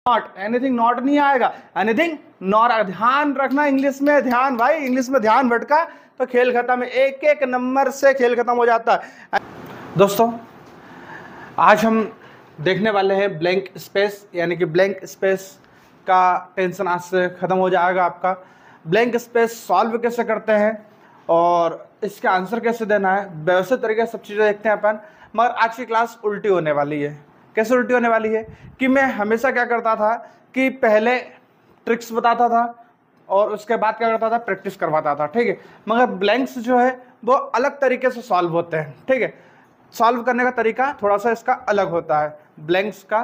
Not, anything not नहीं आएगा, anything not. ध्यान रखना इंग्लिश में, ध्यान भाई, इंग्लिश में ध्यान भटका तो खेल खत्म है, एक एक नंबर से खेल खत्म हो जाता है। दोस्तों आज हम देखने वाले हैं ब्लैंक स्पेस, यानी कि ब्लैंक स्पेस का टेंशन आज से खत्म हो जाएगा आपका। ब्लैंक स्पेस सॉल्व कैसे करते हैं और इसका आंसर कैसे देना है, व्यवस्थित तरीके से सब चीज़ें देखते हैं अपन। मगर आज की क्लास उल्टी होने वाली है। कैसे उल्टी होने वाली है कि मैं हमेशा क्या करता था कि पहले ट्रिक्स बताता था और उसके बाद क्या करता था, प्रैक्टिस करवाता था, ठीक है। मगर ब्लैंक्स जो है वो अलग तरीके से सॉल्व होते हैं, ठीक है। सॉल्व करने का तरीका थोड़ा सा इसका अलग होता है ब्लैंक्स का।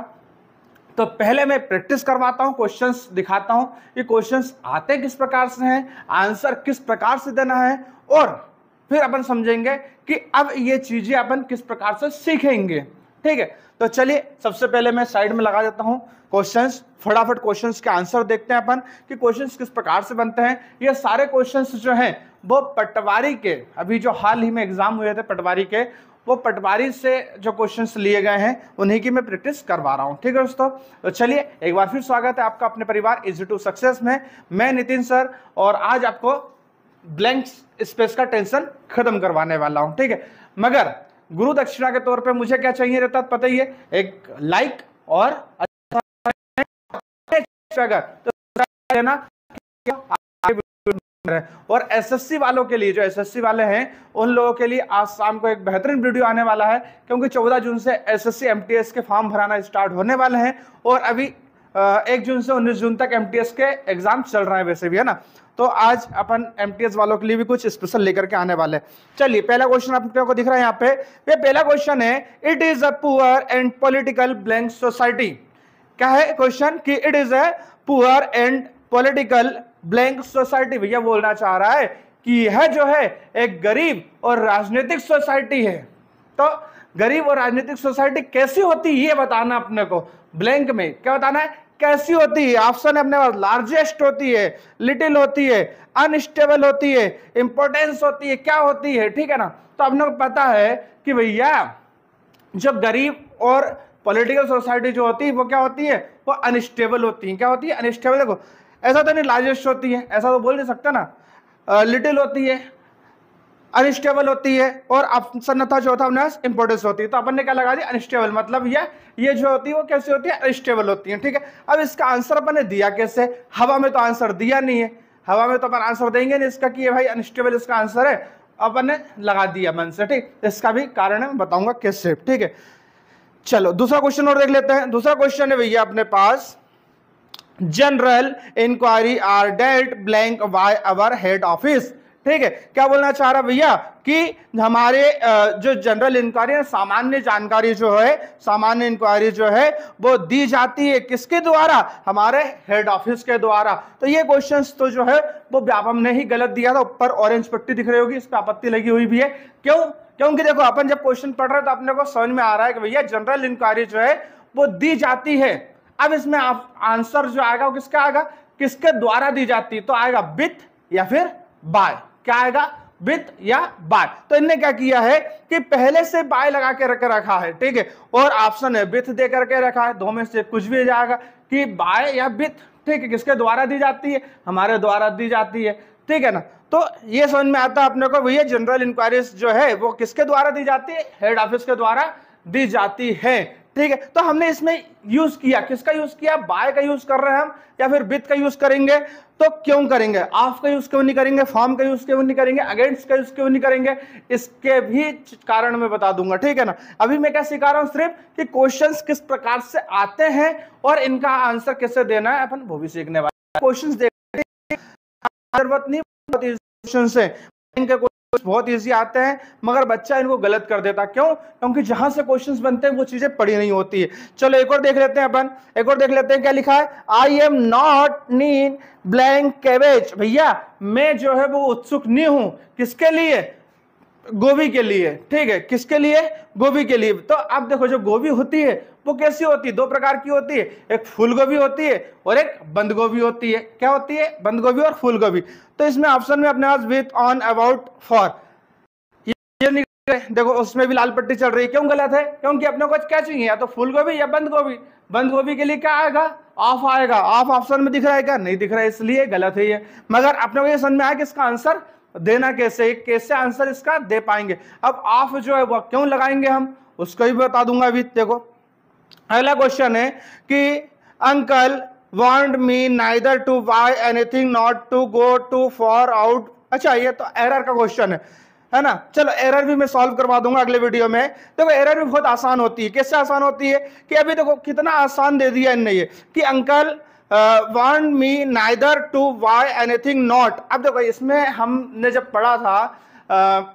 तो पहले मैं प्रैक्टिस करवाता हूँ, क्वेश्चंस दिखाता हूँ कि क्वेश्चंस आते किस प्रकार से हैं, आंसर किस प्रकार से देना है, और फिर अपन समझेंगे कि अब ये चीजें अपन किस प्रकार से सीखेंगे, ठीक है। तो चलिए सबसे पहले मैं साइड में लगा देता हूँ क्वेश्चंस, फटाफट क्वेश्चंस के आंसर देखते हैं अपन कि क्वेश्चंस किस प्रकार से बनते हैं। ये सारे क्वेश्चंस जो हैं वो पटवारी के, अभी जो हाल ही में एग्जाम हुए थे पटवारी के, वो पटवारी से जो क्वेश्चंस लिए गए हैं उन्हीं की मैं प्रैक्टिस करवा रहा हूं, ठीक है दोस्तों। तो चलिए एक बार फिर स्वागत है आपका अपने परिवार इजी टू सक्सेस में। मैं नितिन सर, और आज आपको ब्लैंक स्पेस का टेंशन खत्म करवाने वाला हूं, ठीक है। मगर गुरु दक्षिणा के तौर पे मुझे क्या चाहिए रहता है पता ही है, एक लाइक और अगर तो ना, और एसएससी वालों के लिए, जो एसएससी वाले हैं उन लोगों के लिए आज शाम को एक बेहतरीन वीडियो आने वाला है, क्योंकि 14 जून से एसएससी एमटीएस के फॉर्म भराना स्टार्ट होने वाले हैं और अभी 1 जून से 19 जून तक एमटीएस के एग्जाम चल रहे हैं वैसे भी, है ना। तो आज अपन एमटीएस वालों के लिए भी कुछ स्पेशल लेकर के आने वाले हैं। चलिए पहला क्वेश्चन आपको दिख रहा है यहाँ पे, ये पहला क्वेश्चन है, it is a poor and political blank society. क्या है क्वेश्चन कि it is a poor and political blank society. भैया बोलना चाह रहा है कि यह जो है एक गरीब और राजनीतिक सोसाइटी है। तो गरीब और राजनीतिक सोसाइटी कैसी होती है ये बताना अपने को, ब्लैंक में क्या बताना है, कैसी होती है। ऑप्शन है अपने पास, लार्जेस्ट होती है, लिटिल होती है, अनस्टेबल होती है, इंपॉर्टेंस होती है, क्या होती है, ठीक है ना। तो अपने को पता है कि भैया जो गरीब और पॉलिटिकल सोसाइटी जो होती है वो क्या होती है, वो अनस्टेबल होती है। क्या होती है, अनस्टेबल। देखो ऐसा तो नहीं लार्जेस्ट होती है, ऐसा तो बोल नहीं सकता ना। लिटिल होती है, अनस्टेबल होती है, और ऑप्शन था जो था अपने पास इंपॉर्टेंस होती है। तो अपन ने क्या लगा दिया, अनस्टेबल, मतलब ये जो होती है वो कैसी होती है, अनस्टेबल होती है, ठीक है। अब इसका आंसर अपन ने दिया कैसे, हवा में तो आंसर दिया नहीं है, हवा में तो अपन आंसर देंगे नहीं इसका कि ये भाई अनस्टेबल इसका आंसर है, अपन ने लगा दिया मन से, ठीक। इसका भी कारण है, मैं बताऊंगा कैसे, ठीक है। चलो दूसरा क्वेश्चन और देख लेते हैं। दूसरा क्वेश्चन है भैया अपने पास, general inquiry are dealt blank by our head office, ठीक है। क्या बोलना चाह रहा भैया कि हमारे जो जनरल इंक्वायरी है, सामान्य जानकारी जो है, सामान्य इंक्वायरी जो है वो दी जाती है किसके द्वारा, हमारे हेड ऑफिस के द्वारा। तो ये क्वेश्चंस तो जो है वो व्यापम ने ही गलत दिया था, ऊपर ऑरेंज पट्टी दिख रही होगी, इस पर आपत्ति लगी हुई भी है। क्यों, क्योंकि देखो अपन जब क्वेश्चन पढ़ रहे हैं तो अपने को समझ में आ रहा है कि भैया जनरल इंक्वायरी जो है वो दी जाती है। अब इसमें आप आंसर जो आएगा वो किसका आएगा, किसके द्वारा दी जाती है, तो आएगा विथ या फिर बाय। क्या आएगा, विथ या बाय। तो इनने क्या किया है कि पहले से बाय लगा के रखा है, ठीक है, और ऑप्शन है विथ दे करके रखा है। दो में से कुछ भी जाएगा कि बाय या विथ, ठीक है। किसके द्वारा दी जाती है, हमारे द्वारा दी जाती है, ठीक है ना। तो ये समझ में आता है अपने को भैया जनरल इंक्वायरीज जो है वो किसके द्वारा दी जाती है, हेड ऑफिस के द्वारा दी जाती है, ठीक है। तो हमने इसमें यूज किया, किसका यूज किया, बाय का यूज कर रहे हैं हम या फिर विथ का यूज करेंगे। तो क्यों करेंगे, ऑफ का यूज क्यों नहीं करेंगे, फॉर्म का यूज क्यों नहीं करेंगे, अगेंस्ट का यूज क्यों नहीं करेंगे, इसके भी कारण मैं बता दूंगा, ठीक है ना। अभी मैं क्या सिखा रहा हूं सिर्फ कि क्वेश्चंस किस प्रकार से आते हैं और इनका आंसर कैसे देना है, अपन वो भी सीखने वाले। क्वेश्चंस देखते जरूरत नहीं, क्वेश्चन से इनके बहुत इजी आते हैं, मगर बच्चा इनको गलत कर देता। क्यों, क्योंकि जहां से क्वेश्चंस बनते हैं वो चीजें पढ़ी नहीं होती है। चलो एक और देख लेते हैं अपन, एक और देख लेते हैं क्या लिखा है, I am not need blank cabbage. भैया मैं जो है वो उत्सुक नहीं हूं, किसके लिए, गोभी के लिए, ठीक है। किसके लिए, गोभी के लिए। तो अब देखो जो गोभी होती है वो कैसी होती है, दो प्रकार की होती है, एक फूल गोभी होती है और एक बंद गोभी होती है। क्या होती है, बंद गोभी और फूल गोभी। तो इसमें ऑप्शन में अपने पास विथ, ऑन, अबाउट, फॉर, ये देखो उसमें भी लाल पट्टी चल रही है, क्यों गलत है? क्योंकि अपने को क्या चाहिए, या तो फूल गोभी या बंद गोभी। बंद गोभी के लिए क्या आएगा? ऑफ आएगा। ऑफ ऑप्शन में दिख रहा है क्या? नहीं दिख रहा है, इसलिए गलत है ये। मगर अपने को ये समझ में आया कि इसका आंसर देना कैसे, कैसे आंसर इसका दे पाएंगे। अब ऑफ जो है वो क्यों लगाएंगे हम, उसको भी बता दूंगा अभी। देखो अगला क्वेश्चन है कि uncle want me neither to buy anything not to go to for out. अच्छा ये तो एरर का क्वेश्चन है ना। चलो एरर भी मैं सॉल्व करवा दूंगा अगले वीडियो में। देखो एरर भी बहुत आसान होती है। कैसे आसान होती है कि अभी देखो कितना आसान दे दिया इनने ये कि uncle want me neither to buy anything not. अब देखो इसमें हमने जब पढ़ा था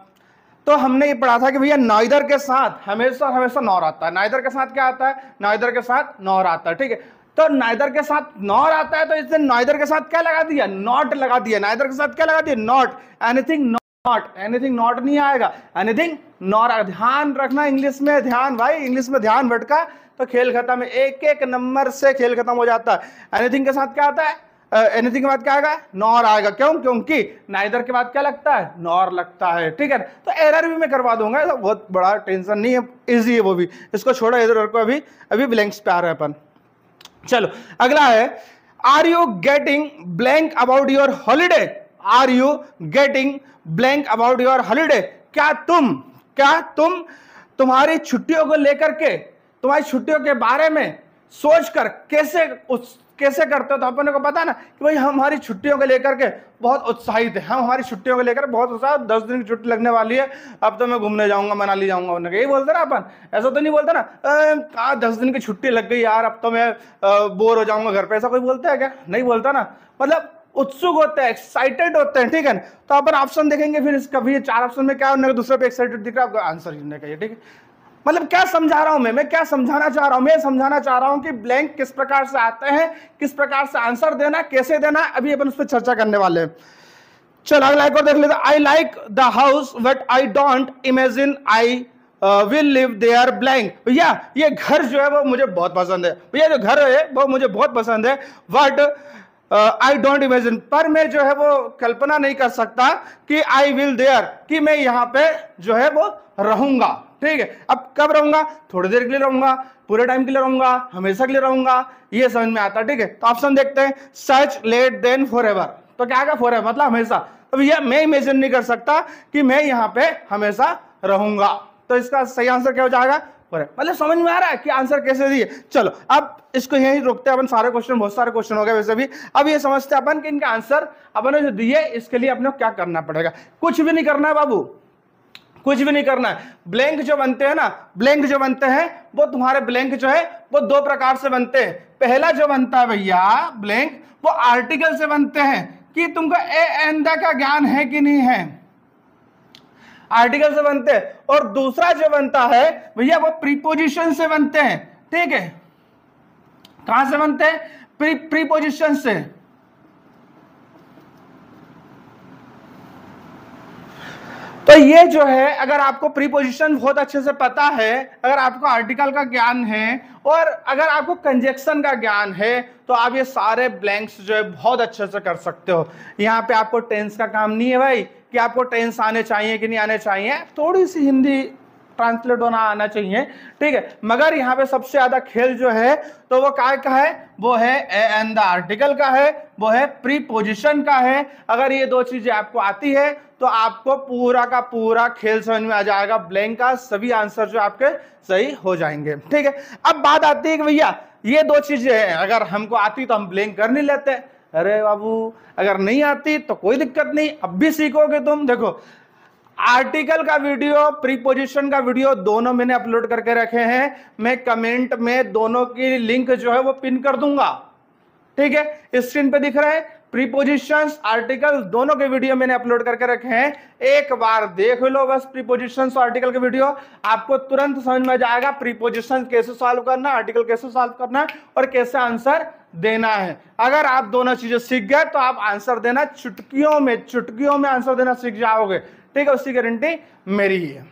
तो हमने ये पढ़ा था कि भैया नाइदर के साथ हमेशा हमेशा नॉर आता है। नाइदर के साथ क्या आता है? नाइदर के साथ नॉर आता है। ठीक है, तो नाइदर के साथ नॉर आता है तो इसने नाइदर के साथ क्या लगा दिया? नॉट लगा दिया। नाइदर के साथ क्या लगा दिया? Not. Anything not, anything not नहीं आएगा, एनीथिंग नॉर आएगा। ध्यान रखना इंग्लिश में, ध्यान भाई, इंग्लिश में ध्यान भटका तो खेल खत्म है। एक एक नंबर से खेल खत्म हो जाता है। एनीथिंग के साथ क्या आता है? एनीथिंग के बाद क्या आएगा? नॉर आएगा। क्यों? क्योंकि नाइदर के बाद क्या लगता है? नॉर लगता है। ठीक है, तो एरर भी मैं करवा दूंगा, तो बहुत बड़ा टेंशन नहीं है, इजी है वो भी। इसको छोड़ो एरर को, अभी ब्लैंक्स पे आ रहा है अपन। चलो अगला है, are you getting blank about your holiday? Are you getting blank about your holiday? क्या तुम तुम्हारी छुट्टियों को लेकर के, तुम्हारी छुट्टियों के बारे में सोचकर कैसे करते हो? तो अपन को पता ना कि भाई हमारी छुट्टियों को लेकर के बहुत उत्साहित है, हम हमारी छुट्टियों को लेकर बहुत उत्साह, 10 दिन की छुट्टी लगने वाली है, अब तो मैं घूमने जाऊंगा, मनाली जाऊंगा। उन्होंने यही बोलते ना अपन, ऐसा तो नहीं बोलता ना कहा 10 दिन की छुट्टी लग गई यार, अब तो मैं बोर हो जाऊंगा घर पे। ऐसा कोई बोलता है क्या? नहीं बोलता ना। मतलब उत्सुक होते हैं, एक्साइटेड होते हैं। ठीक है, तो अपन ऑप्शन देखेंगे फिर इसका भी 4 ऑप्शन में क्या है, दूसरे पे एक्साइटेड दिख रहा है, आंसर लिखने का। ठीक है, मतलब क्या समझा रहा हूं मैं क्या समझाना चाह रहा हूं? मैं समझाना चाह रहा हूं कि ब्लैंक किस प्रकार से आते हैं, किस प्रकार से आंसर देना, कैसे देना, अभी अपन उस पर चर्चा करने वाले हैं। चलो अगला एक और देख लेते हैं। I like the house but I don't imagine I will live there blank. भैया ये घर जो है वो मुझे बहुत पसंद है, भैया जो घर है वो मुझे बहुत पसंद है, बट आई डोंट इमेजिन, पर मैं जो है वो कल्पना नहीं कर सकता कि आई विल देयर, कि मैं यहाँ पे जो है वो रहूंगा। ठीक है, अब कब रहूंगा? थोड़ी देर के लिए रहूंगा, पूरे टाइम के लिए रहूंगा, हमेशा के लिए रहूंगा, ये समझ में आता है। ठीक है, तो ऑप्शन देखते हैं, सच लेट देन फॉर एवर। तो क्या आएगा? फॉर एवर मतलब हमेशा। तो भैया मैं इमेजिन नहीं कर सकता कि मैं यहाँ पे हमेशा रहूंगा, तो इसका सही आंसर क्या हो जाएगा? मतलब समझ में आ रहा है कि आंसर कैसे दिए। चलो अब इसको यहीं रोकते हैं अपन, सारे क्वेश्चन, बहुत सारे क्वेश्चन हो गए वैसे भी। अब ये समझते हैं अपन कि इनका आंसर अपन ने जो दिए इसके लिए अपने को क्या करना पड़ेगा। कुछ भी नहीं करना है बाबू, कुछ भी नहीं करना है। ब्लैंक जो बनते हैं ना, ब्लैंक जो बनते हैं वो तुम्हारे ब्लैंक जो है वो 2 प्रकार से बनते हैं। पहला जो बनता है भैया ब्लैंक, वो आर्टिकल से बनते हैं कि तुमको ए एंड द का ज्ञान है कि नहीं है, आर्टिकल से बनते हैं। और दूसरा जो बनता है भैया वो प्रीपोजिशन से बनते हैं। ठीक है, कहां से बनते हैं? प्रीपोजिशन से। तो ये जो है, अगर आपको प्रीपोजिशन बहुत अच्छे से पता है, अगर आपको आर्टिकल का ज्ञान है और अगर आपको कंजक्शन का ज्ञान है, तो आप ये सारे ब्लैंक्स जो है बहुत अच्छे से कर सकते हो। यहाँ पे आपको टेंस का काम नहीं है भाई कि आपको टेंस आने चाहिए कि नहीं आने चाहिए, थोड़ी सी हिंदी ट्रांसलेट होना आना चाहिए। ठीक है, मगर यहाँ पे सबसे ज्यादा खेल जो है तो वो काय का है? वो है ए एंड द आर्टिकल का है, वो है प्रीपोजिशन का है। अगर ये 2 चीजें आपको आती है तो आपको पूरा का पूरा खेल समझ में आ जाएगा। ब्लैंक का सभी आंसर जो आपके सही हो जाएंगे। ठीक है, अब बात आती है कि भैया ये 2 चीजें हैं, अगर हमको आती तो हम ब्लैंक कर नहीं लेते। अरे बाबू अगर नहीं आती तो कोई दिक्कत नहीं, अब भी सीखोगे तुम। देखो आर्टिकल का वीडियो, प्रीपोजिशन का वीडियो दोनों मैंने अपलोड करके रखे हैं, मैं कमेंट में दोनों की लिंक जो है वो पिन कर दूंगा। ठीक है, स्क्रीन पे दिख रहा है, प्रीपोजिशंस आर्टिकल दोनों के वीडियो मैंने अपलोड करके रखे हैं। एक बार देख लो बस प्रीपोजिशंस और आर्टिकल के वीडियो, आपको तुरंत समझ में जाएगा प्रीपोजिशन कैसे सॉल्व करना, आर्टिकल कैसे सॉल्व करना और कैसे आंसर देना है। अगर आप दोनों चीजें सीख गए तो आप आंसर देना चुटकियों में आंसर देना सीख जाओगे। ठीक है, उसकी गारंटी मेरी ही है।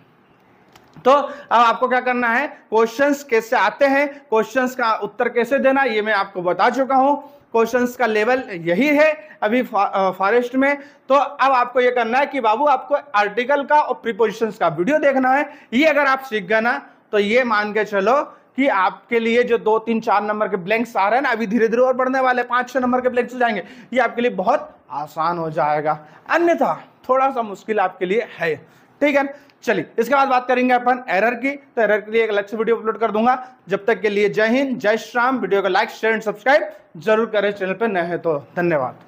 तो अब आपको क्या करना है, क्वेश्चंस कैसे आते हैं, क्वेश्चंस का उत्तर कैसे देना, ये मैं आपको बता चुका हूं। क्वेश्चंस का लेवल यही है अभी फॉरेस्ट में। तो अब आपको ये करना है कि बाबू आपको आर्टिकल का और प्रीपोजिशंस का वीडियो देखना है। ये अगर आप सीख गए ना तो ये मान के चलो कि आपके लिए जो 2, 3, 4 नंबर के ब्लैंक्स आ रहे हैं ना, अभी धीरे धीरे और बढ़ने वाले 5, 6 नंबर के ब्लैंक्स हो जाएंगे, ये आपके लिए बहुत आसान हो जाएगा। अन्यथा थोड़ा सा मुश्किल आपके लिए है। ठीक है, चलिए इसके बाद बात करेंगे अपन एरर की। तो एरर के लिए एक अलग से वीडियो अपलोड कर दूंगा। जब तक के लिए जय हिंद, जय श्री राम। वीडियो को लाइक, शेयर एंड सब्सक्राइब जरूर करें, चैनल पर नए हैं तो। धन्यवाद।